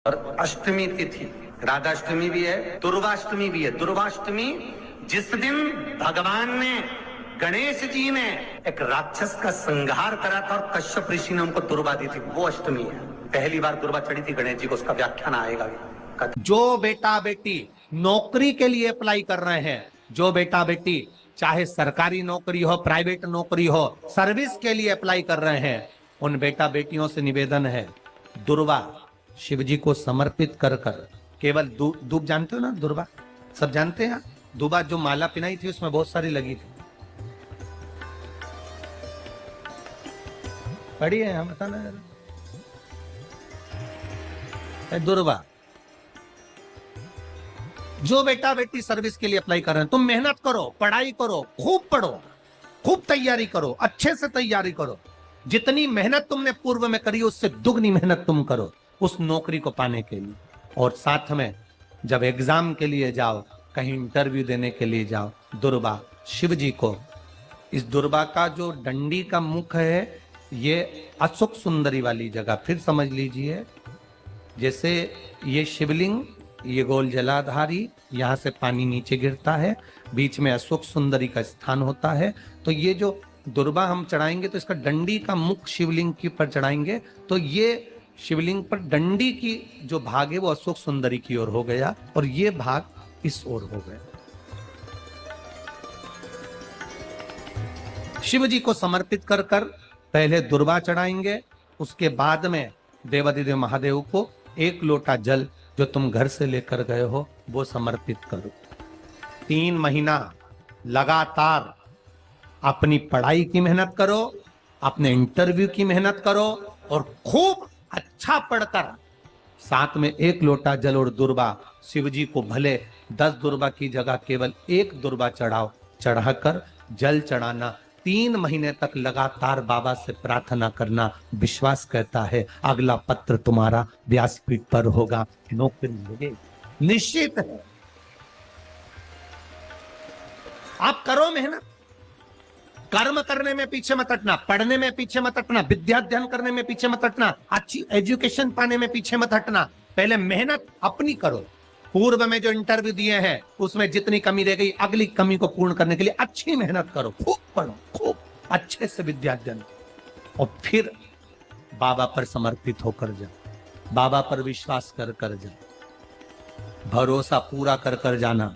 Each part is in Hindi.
और अष्टमी तिथि राधाष्टमी भी है, दुर्वाष्टमी भी है। दुर्वाष्टमी जिस दिन भगवान ने गणेश जी ने एक राक्षस का संहार करा था और कश्यप ऋषि ने उनको दुर्वा दी थी, वो अष्टमी है। पहली बार दुर्वा चढ़ी थी गणेश जी को, उसका व्याख्यान आएगा। जो बेटा बेटी नौकरी के लिए अप्लाई कर रहे हैं, जो बेटा बेटी चाहे सरकारी नौकरी हो, प्राइवेट नौकरी हो, सर्विस के लिए अप्लाई कर रहे हैं, उन बेटा बेटियों से निवेदन है, दुर्वा शिव जी को समर्पित कर कर केवल दूब जानते हो ना, दुर्वा सब जानते हैं। दुर्वा जो माला पिनाई थी उसमें बहुत सारी लगी थी, पढ़ी है, हम बताना जरा। दुर्वा जो बेटा बेटी सर्विस के लिए अप्लाई कर रहे हैं, तुम मेहनत करो, पढ़ाई करो, खूब पढ़ो, खूब तैयारी करो, अच्छे से तैयारी करो। जितनी मेहनत तुमने पूर्व में करी उससे दुगनी मेहनत तुम करो उस नौकरी को पाने के लिए। और साथ में जब एग्जाम के लिए जाओ, कहीं इंटरव्यू देने के लिए जाओ, दुर्वा शिव जी को, इस दुर्वा का जो डंडी का मुख है ये अशोक सुंदरी वाली जगह, फिर समझ लीजिए जैसे ये शिवलिंग, ये गोल जलाधारी, यहां से पानी नीचे गिरता है, बीच में अशोक सुंदरी का स्थान होता है। तो ये जो दुर्वा हम चढ़ाएंगे तो इसका डंडी का मुख शिवलिंग के ऊपर चढ़ाएंगे, तो ये शिवलिंग पर डंडी की जो भाग है वो अशोक सुंदरी की ओर हो गया और ये भाग इस ओर हो गया। शिव जी को समर्पित कर कर पहले दुर्वा चढ़ाएंगे, उसके बाद में देवाधिदेव महादेव को एक लोटा जल जो तुम घर से लेकर गए हो वो समर्पित करो। 3 महीना लगातार अपनी पढ़ाई की मेहनत करो, अपने इंटरव्यू की मेहनत करो और खूब अच्छा पढ़कर साथ में 1 लोटा जल और दुर्वा, शिव जी को भले 10 दुर्वा की जगह केवल 1 दुर्वा चढ़ाओ, चढ़ाकर जल चढ़ाना, 3 महीने तक लगातार बाबा से प्रार्थना करना। विश्वास कहता है अगला पत्र तुम्हारा व्यासपीठ पर होगा, नौकरी मिलेगी, निश्चित है। आप करो मेहनत, कर्म करने में पीछे मत हटना, पढ़ने में पीछे मत हटना, विद्या अध्ययन करने में पीछे मत हटना, अच्छी एजुकेशन पाने में पीछे मत हटना। पहले मेहनत अपनी करो। पूर्व में जो इंटरव्यू दिए हैं उसमें जितनी कमी रह गई, अगली कमी को पूर्ण करने के लिए अच्छी मेहनत करो, खूब पढ़ो, खूब अच्छे से विद्या अध्ययन और फिर बाबा पर समर्पित होकर जाओ, बाबा पर विश्वास कर कर जाओ, भरोसा पूरा कर कर जाना।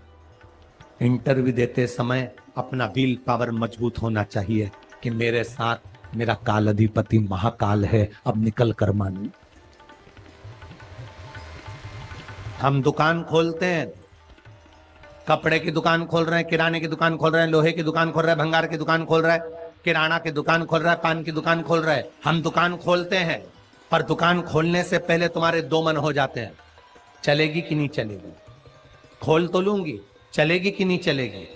इंटरव्यू देते समय अपना विल पावर मजबूत होना चाहिए कि मेरे साथ मेरा काल अधिपति महाकाल है, अब निकल कर मानू। हम दुकान खोलते हैं, कपड़े की दुकान खोल रहे हैं, किराने की दुकान खोल रहे हैं, लोहे की दुकान खोल रहे हैं, भंगार की दुकान खोल रहा है, किराना की दुकान खोल रहा है, पान की दुकान खोल रहा है। हम दुकान खोलते हैं पर दुकान खोलने से पहले तुम्हारे 2 मन हो जाते हैं, चलेगी कि नहीं चलेगी, खोल तो लूंगी, चलेगी कि नहीं चलेगी।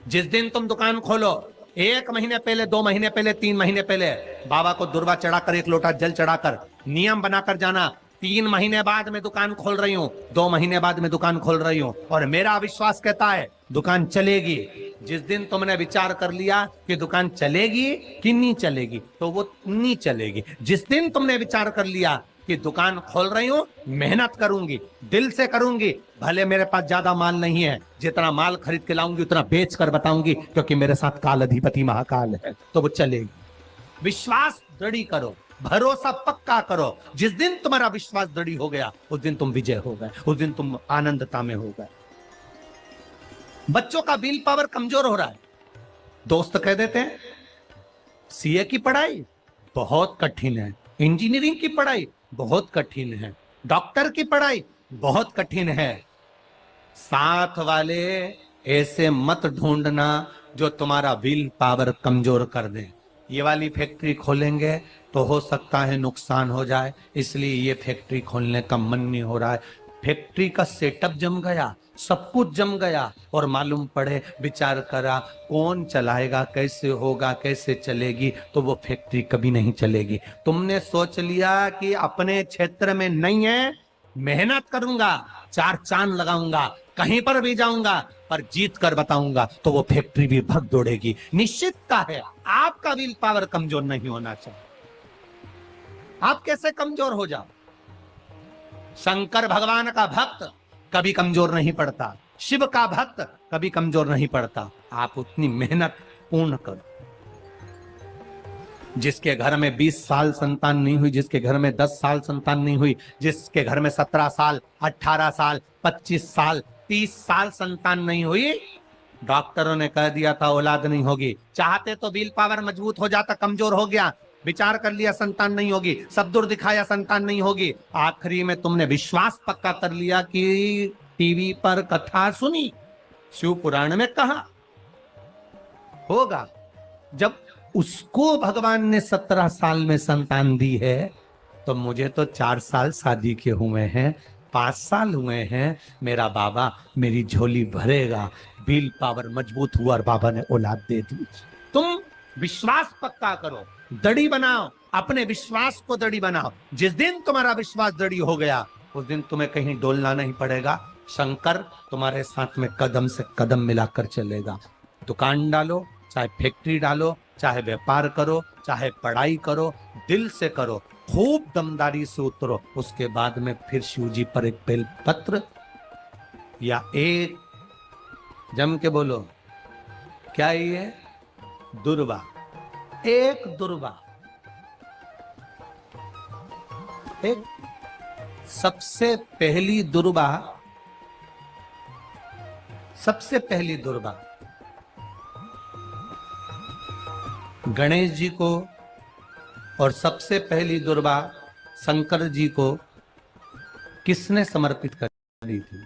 जिस दिन तुम दुकान खोलो 1 महीने पहले, 2 महीने पहले, 3 महीने पहले बाबा को दुर्वा चढ़ाकर 1 लोटा जल चढ़ाकर नियम बनाकर जाना, 3 महीने बाद में दुकान खोल रही हूं, 2 महीने बाद में दुकान खोल रही हूं और मेरा विश्वास कहता है दुकान चलेगी। जिस दिन तुमने विचार कर लिया कि दुकान चलेगी कि नहीं चलेगी तो वो नहीं चलेगी। जिस दिन तुमने विचार कर लिया कि दुकान खोल रही हूं, मेहनत करूंगी, दिल से करूंगी, भले मेरे पास ज्यादा माल नहीं है, जितना माल खरीद के लाऊंगी उतना बेच कर बताऊंगी क्योंकि मेरे साथ काल अधिपति महाकाल है, तो वो चलेगी। विश्वास दृढ़ करो, भरोसा पक्का करो। जिस दिन तुम्हारा विश्वास दृढ़ हो गया उस दिन तुम विजय हो गए, उस दिन तुम आनंदता में हो गए। बच्चों का विल पावर कमजोर हो रहा है, दोस्त कह देते हैं सीए की पढ़ाई बहुत कठिन है, इंजीनियरिंग की पढ़ाई बहुत कठिन है, डॉक्टर की पढ़ाई बहुत कठिन है। साथ वाले ऐसे मत ढूंढना जो तुम्हारा विल पावर कमजोर कर दे। ये वाली फैक्ट्री खोलेंगे तो हो सकता है नुकसान हो जाए, इसलिए ये फैक्ट्री खोलने का मन नहीं हो रहा है। फैक्ट्री का सेटअप जम गया, सब कुछ जम गया और मालूम पड़े, विचार करा कौन चलाएगा, कैसे होगा, कैसे चलेगी, तो वो फैक्ट्री कभी नहीं चलेगी। तुमने सोच लिया कि अपने क्षेत्र में नहीं है, मेहनत करूंगा, 4 चांद लगाऊंगा, कहीं पर भी जाऊंगा पर जीत कर बताऊंगा, तो वो फैक्ट्री भी भग दौड़ेगी। निश्चितता है आपका विल पावर कमजोर नहीं होना चाहिए। आप कैसे कमजोर हो जाओ? शंकर भगवान का भक्त कभी कमजोर नहीं पड़ता, शिव का भक्त कभी कमजोर नहीं पड़ता। आप उतनी मेहनत पूर्ण करो। जिसके घर में 20 साल संतान नहीं हुई, जिसके घर में 10 साल संतान नहीं हुई, जिसके घर में 17 साल, 18 साल, 25 साल, 30 साल संतान नहीं हुई, डॉक्टरों ने कह दिया था औलाद नहीं होगी। चाहते तो विल पावर मजबूत हो जाता, कमजोर हो गया, विचार कर लिया संतान नहीं होगी, सब दूर दिखाया संतान नहीं होगी, आखिरी में तुमने विश्वास पक्का कर लिया कि टीवी पर कथा सुनी, शिव पुराण में कहा होगा। जब उसको भगवान ने 17 साल में संतान दी है, तो मुझे तो 4 साल शादी के हुए हैं, 5 साल हुए हैं, मेरा बाबा मेरी झोली भरेगा। विल पावर मजबूत हुआ और बाबा ने औलाद दे दी। तुम विश्वास पक्का करो, दड़ी बनाओ, अपने विश्वास को दड़ी बनाओ। जिस दिन तुम्हारा विश्वास दड़ी हो गया, उस दिन तुम्हें कहीं डोलना नहीं पड़ेगा। शंकर तुम्हारे साथ में कदम से कदम मिलाकर चलेगा। दुकान डालो, चाहे फैक्ट्री डालो, चाहे व्यापार करो, चाहे पढ़ाई करो, दिल से करो, खूब दमदारी से उतरो। उसके बाद में फिर शिव जी पर एक बेल पत्र या एक जम के बोलो, क्या ये दुर्वा, एक दुर्वा, एक सबसे पहली दुर्वा, सबसे पहली दुर्वा गणेश जी को और सबसे पहली दुर्वा शंकर जी को किसने समर्पित कर दी थी?